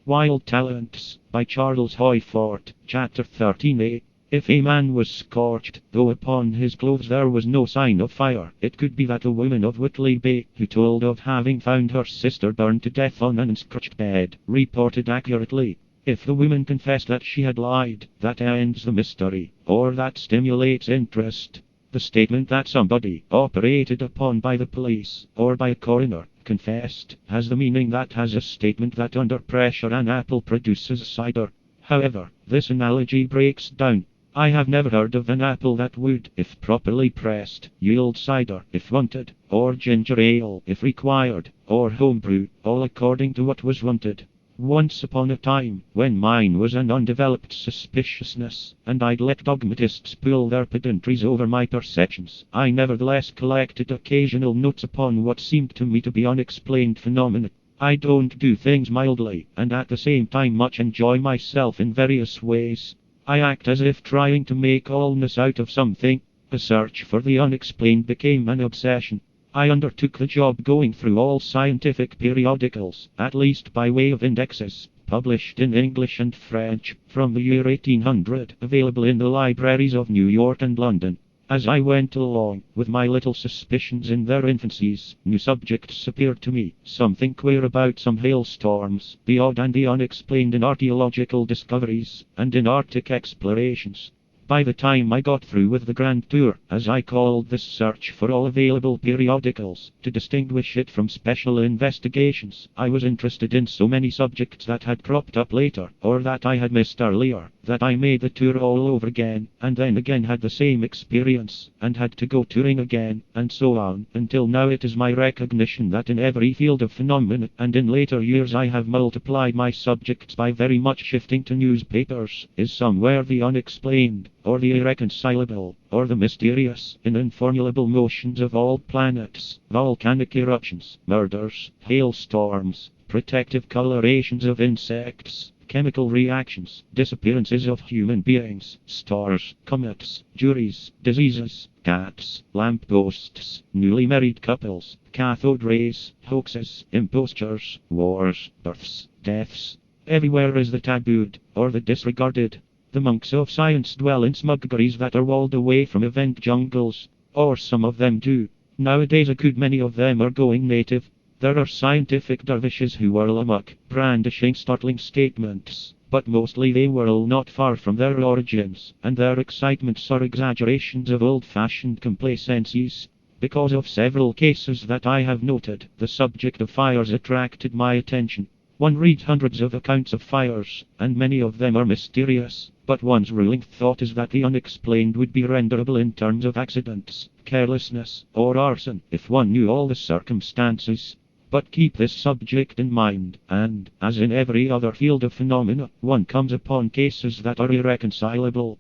Wild Talents, by Charles Hoyfort, Chapter 13a. If a man was scorched, though upon his clothes there was no sign of fire, it could be that a woman of Whitley Bay, who told of having found her sister burned to death on an unscorched bed, reported accurately. If the woman confessed that she had lied, that ends the mystery, or that stimulates interest. The statement that somebody, operated upon by the police, or by a coroner, confessed, has the meaning that has a statement that under pressure an apple produces cider. However, this analogy breaks down. I have never heard of an apple that would, if properly pressed, yield cider if wanted, or ginger ale if required, or homebrew, all according to what was wanted. Once upon a time, when mine was an undeveloped suspiciousness, and I'd let dogmatists pull their pedantries over my perceptions, I nevertheless collected occasional notes upon what seemed to me to be unexplained phenomena. I don't do things mildly, and at the same time much enjoy myself in various ways. I act as if trying to make allness out of something. A search for the unexplained became an obsession. I undertook the job going through all scientific periodicals, at least by way of indexes, published in English and French, from the year 1800, available in the libraries of New York and London. As I went along, with my little suspicions in their infancies, new subjects appeared to me, something queer about some hailstorms, the odd and the unexplained in archaeological discoveries, and in Arctic explorations. By the time I got through with the grand tour, as I called this search for all available periodicals, to distinguish it from special investigations, I was interested in so many subjects that had cropped up later, or that I had missed earlier, that I made the tour all over again, and then again had the same experience, and had to go touring again, and so on, until now it is my recognition that in every field of phenomena, and in later years I have multiplied my subjects by very much shifting to newspapers, is somewhere the unexplained, or the irreconcilable, or the mysterious, in informulable motions of all planets, volcanic eruptions, murders, hailstorms, protective colorations of insects, chemical reactions, disappearances of human beings, stars, comets, juries, diseases, cats, lampposts, newly married couples, cathode rays, hoaxes, impostures, wars, births, deaths. Everywhere is the tabooed, or the disregarded. The monks of science dwell in smuggeries that are walled away from event jungles, or some of them do. Nowadays a good many of them are going native. There are scientific dervishes who whirl amok, brandishing startling statements, but mostly they whirl not far from their origins, and their excitements are exaggerations of old-fashioned complacencies. Because of several cases that I have noted, the subject of fires attracted my attention. One reads hundreds of accounts of fires, and many of them are mysterious, but one's ruling thought is that the unexplained would be renderable in terms of accidents, carelessness, or arson, if one knew all the circumstances. But keep this subject in mind, and, as in every other field of phenomena, one comes upon cases that are irreconcilable.